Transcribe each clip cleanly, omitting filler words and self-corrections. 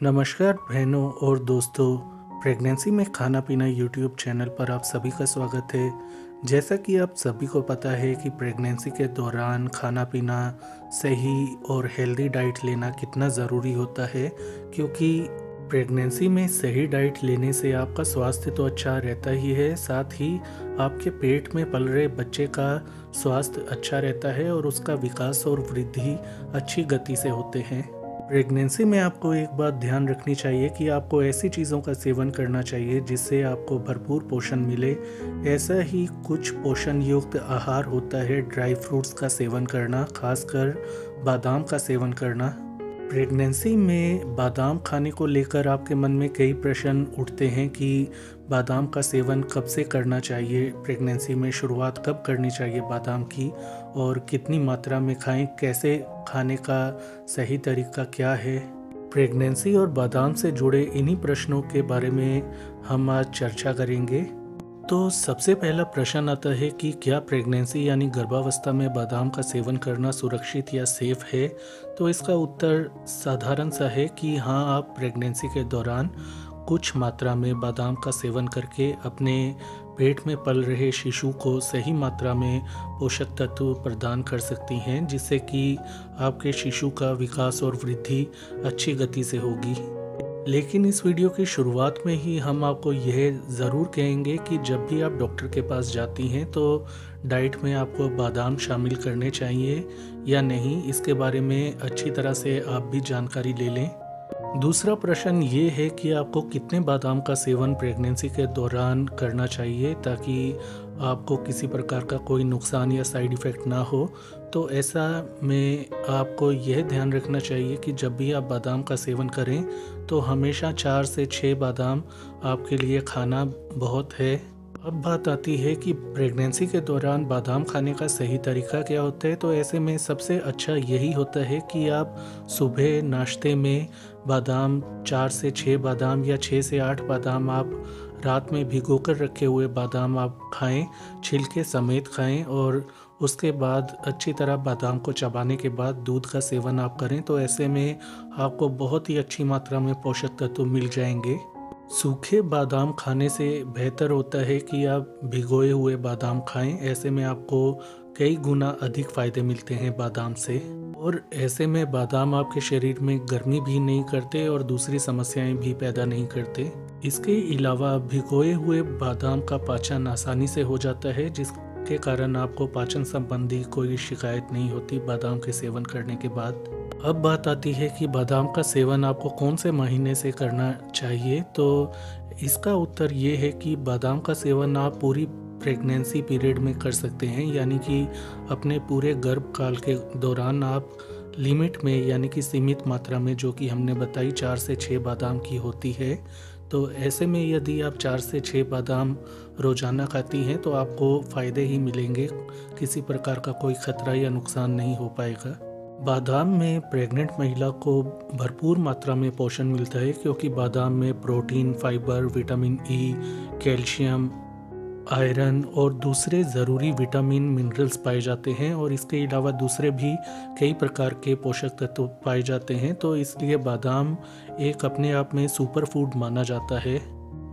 नमस्कार बहनों और दोस्तों, प्रेगनेंसी में खाना पीना यूट्यूब चैनल पर आप सभी का स्वागत है। जैसा कि आप सभी को पता है कि प्रेगनेंसी के दौरान खाना पीना सही और हेल्दी डाइट लेना कितना ज़रूरी होता है, क्योंकि प्रेगनेंसी में सही डाइट लेने से आपका स्वास्थ्य तो अच्छा रहता ही है, साथ ही आपके पेट में पल रहे बच्चे का स्वास्थ्य अच्छा रहता है और उसका विकास और वृद्धि अच्छी गति से होते हैं। प्रेगनेंसी में आपको एक बात ध्यान रखनी चाहिए कि आपको ऐसी चीज़ों का सेवन करना चाहिए जिससे आपको भरपूर पोषण मिले। ऐसा ही कुछ पोषण युक्त आहार होता है ड्राई फ्रूट्स का सेवन करना, खासकर बादाम का सेवन करना। प्रेगनेंसी में बादाम खाने को लेकर आपके मन में कई प्रश्न उठते हैं कि बादाम का सेवन कब से करना चाहिए, प्रेगनेंसी में शुरुआत कब करनी चाहिए बादाम की, और कितनी मात्रा में खाएं, कैसे खाने का सही तरीका क्या है। प्रेगनेंसी और बादाम से जुड़े इन्हीं प्रश्नों के बारे में हम आज चर्चा करेंगे। तो सबसे पहला प्रश्न आता है कि क्या प्रेगनेंसी यानी गर्भावस्था में बादाम का सेवन करना सुरक्षित या सेफ है। तो इसका उत्तर साधारण सा है कि हाँ, आप प्रेगनेंसी के दौरान कुछ मात्रा में बादाम का सेवन करके अपने पेट में पल रहे शिशु को सही मात्रा में पोषक तत्व प्रदान कर सकती हैं, जिससे कि आपके शिशु का विकास और वृद्धि अच्छी गति से होगी। लेकिन इस वीडियो की शुरुआत में ही हम आपको यह ज़रूर कहेंगे कि जब भी आप डॉक्टर के पास जाती हैं तो डाइट में आपको बादाम शामिल करने चाहिए या नहीं, इसके बारे में अच्छी तरह से आप भी जानकारी ले लें। दूसरा प्रश्न ये है कि आपको कितने बादाम का सेवन प्रेगनेंसी के दौरान करना चाहिए ताकि आपको किसी प्रकार का कोई नुकसान या साइड इफ़ेक्ट ना हो। तो ऐसा में आपको यह ध्यान रखना चाहिए कि जब भी आप बादाम का सेवन करें तो हमेशा 4 से 6 बादाम आपके लिए खाना बहुत है। अब बात आती है कि प्रेगनेंसी के दौरान बादाम खाने का सही तरीका क्या होता है। तो ऐसे में सबसे अच्छा यही होता है कि आप सुबह नाश्ते में बादाम 4 से 6 बादाम या 6 से 8 बादाम आप रात में भिगोकर रखे हुए बादाम आप खाएं, छिलके समेत खाएं, और उसके बाद अच्छी तरह बादाम को चबाने के बाद दूध का सेवन आप करें। तो ऐसे में आपको बहुत ही अच्छी मात्रा में पोषक तत्व मिल जाएंगे। सूखे बादाम खाने से बेहतर होता है कि आप भिगोए हुए बादाम खाएं। ऐसे में आपको कई गुना अधिक फ़ायदे मिलते हैं बादाम से, और ऐसे में बादाम आपके शरीर में गर्मी भी नहीं करते और दूसरी समस्याएं भी पैदा नहीं करते। इसके अलावा भिगोए हुए बादाम का पाचन आसानी से हो जाता है, जिसके कारण आपको पाचन संबंधी कोई शिकायत नहीं होती बादाम के सेवन करने के बाद। अब बात आती है कि बादाम का सेवन आपको कौन से महीने से करना चाहिए। तो इसका उत्तर ये है कि बादाम का सेवन आप पूरी प्रेगनेंसी पीरियड में कर सकते हैं, यानी कि अपने पूरे गर्भकाल के दौरान आप लिमिट में, यानी कि सीमित मात्रा में, जो कि हमने बताई 4 से 6 बादाम की होती है। तो ऐसे में यदि आप 4 से 6 बादाम रोज़ाना खाती हैं तो आपको फ़ायदे ही मिलेंगे, किसी प्रकार का कोई खतरा या नुकसान नहीं हो पाएगा। बादाम में प्रेग्नेंट महिला को भरपूर मात्रा में पोषण मिलता है, क्योंकि बादाम में protein, fibre, vitamin E, calcium, iron और दूसरे ज़रूरी विटामिन, मिनरल्स पाए जाते हैं, और इसके अलावा दूसरे भी कई प्रकार के पोषक तत्व पाए जाते हैं। तो इसलिए बादाम एक अपने आप में सुपर फूड माना जाता है,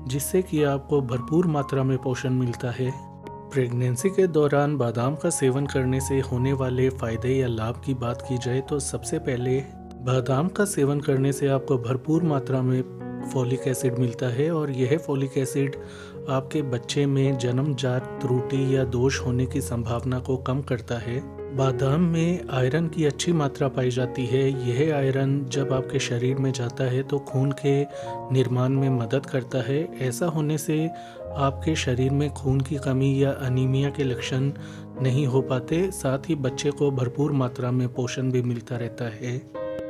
जिससे कि आपको भरपूर मात्रा में पोषण मिलता है। प्रेगनेंसी के दौरान बादाम का सेवन करने से होने वाले फ़ायदे या लाभ की बात की जाए तो सबसे पहले बादाम का सेवन करने से आपको भरपूर मात्रा में फोलिक एसिड मिलता है, और यह फोलिक एसिड आपके बच्चे में जन्मजात त्रुटि या दोष होने की संभावना को कम करता है। बादाम में आयरन की अच्छी मात्रा पाई जाती है। यह आयरन जब आपके शरीर में जाता है तो खून के निर्माण में मदद करता है। ऐसा होने से आपके शरीर में खून की कमी या अनीमिया के लक्षण नहीं हो पाते, साथ ही बच्चे को भरपूर मात्रा में पोषण भी मिलता रहता है।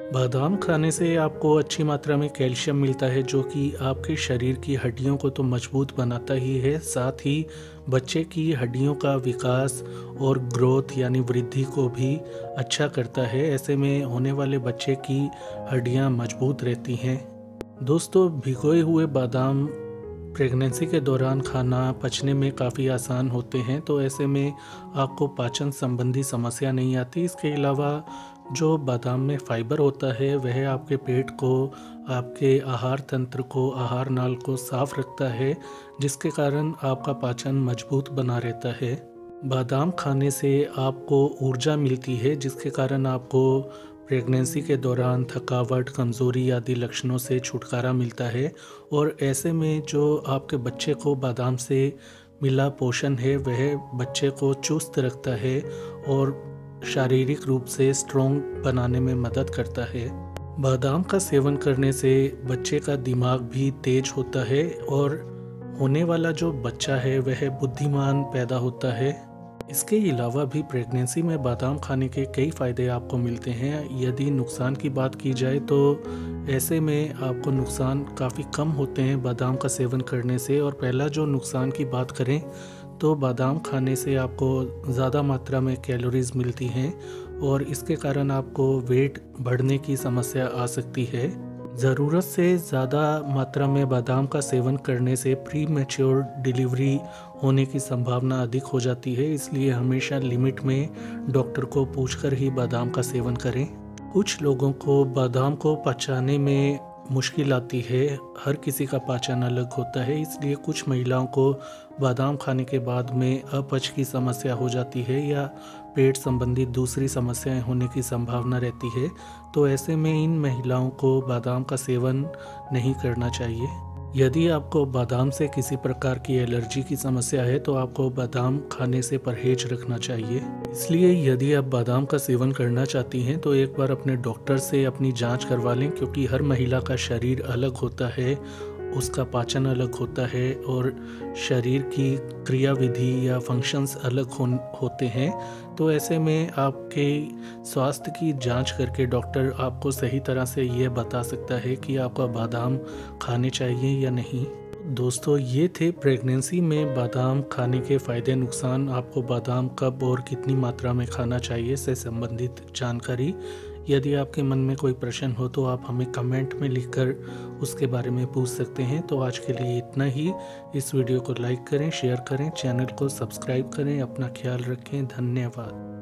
बादाम खाने से आपको अच्छी मात्रा में कैल्शियम मिलता है, जो कि आपके शरीर की हड्डियों को तो मजबूत बनाता ही है, साथ ही बच्चे की हड्डियों का विकास और ग्रोथ यानी वृद्धि को भी अच्छा करता है। ऐसे में होने वाले बच्चे की हड्डियां मजबूत रहती हैं। दोस्तों, भिगोए हुए बादाम प्रेगनेंसी के दौरान खाना पचने में काफ़ी आसान होते हैं, तो ऐसे में आपको पाचन संबंधी समस्या नहीं आती। इसके अलावा जो बादाम में फाइबर होता है वह आपके पेट को, आपके आहार तंत्र को, आहार नाल को साफ रखता है, जिसके कारण आपका पाचन मजबूत बना रहता है। बादाम खाने से आपको ऊर्जा मिलती है, जिसके कारण आपको प्रेगनेंसी के दौरान थकावट, कमज़ोरी आदि लक्षणों से छुटकारा मिलता है। और ऐसे में जो आपके बच्चे को बादाम से मिला पोषण है वह बच्चे को चुस्त रखता है और शारीरिक रूप से स्ट्रॉन्ग बनाने में मदद करता है। बादाम का सेवन करने से बच्चे का दिमाग भी तेज होता है और होने वाला जो बच्चा है वह बुद्धिमान पैदा होता है। इसके अलावा भी प्रेगनेंसी में बादाम खाने के कई फ़ायदे आपको मिलते हैं। यदि नुकसान की बात की जाए तो ऐसे में आपको नुकसान काफ़ी कम होते हैं बादाम का सेवन करने से। और पहला जो नुकसान की बात करें तो बादाम खाने से आपको ज़्यादा मात्रा में कैलोरीज मिलती हैं और इसके कारण आपको वेट बढ़ने की समस्या आ सकती है। ज़रूरत से ज़्यादा मात्रा में बादाम का सेवन करने से प्री मैच्योर डिलीवरी होने की संभावना अधिक हो जाती है, इसलिए हमेशा लिमिट में डॉक्टर को पूछकर ही बादाम का सेवन करें। कुछ लोगों को बादाम को पचाने में मुश्किल आती है, हर किसी का पाचन अलग होता है, इसलिए कुछ महिलाओं को बादाम खाने के बाद में अपच की समस्या हो जाती है या पेट संबंधी दूसरी समस्याएं होने की संभावना रहती है। तो ऐसे में इन महिलाओं को बादाम का सेवन नहीं करना चाहिए। यदि आपको बादाम से किसी प्रकार की एलर्जी की समस्या है तो आपको बादाम खाने से परहेज रखना चाहिए। इसलिए यदि आप बादाम का सेवन करना चाहती हैं तो एक बार अपने डॉक्टर से अपनी जांच करवा लें, क्योंकि हर महिला का शरीर अलग होता है, उसका पाचन अलग होता है और शरीर की क्रियाविधि या फंक्शंस अलग होते हैं। तो ऐसे में आपके स्वास्थ्य की जांच करके डॉक्टर आपको सही तरह से ये बता सकता है कि आपको बादाम खाने चाहिए या नहीं। दोस्तों, ये थे प्रेगनेंसी में बादाम खाने के फ़ायदे नुकसान, आपको बादाम कब और कितनी मात्रा में खाना चाहिए से संबंधित जानकारी। यदि आपके मन में कोई प्रश्न हो तो आप हमें कमेंट में लिखकर उसके बारे में पूछ सकते हैं। तो आज के लिए इतना ही। इस वीडियो को लाइक करें, शेयर करें, चैनल को सब्सक्राइब करें। अपना ख्याल रखें। धन्यवाद।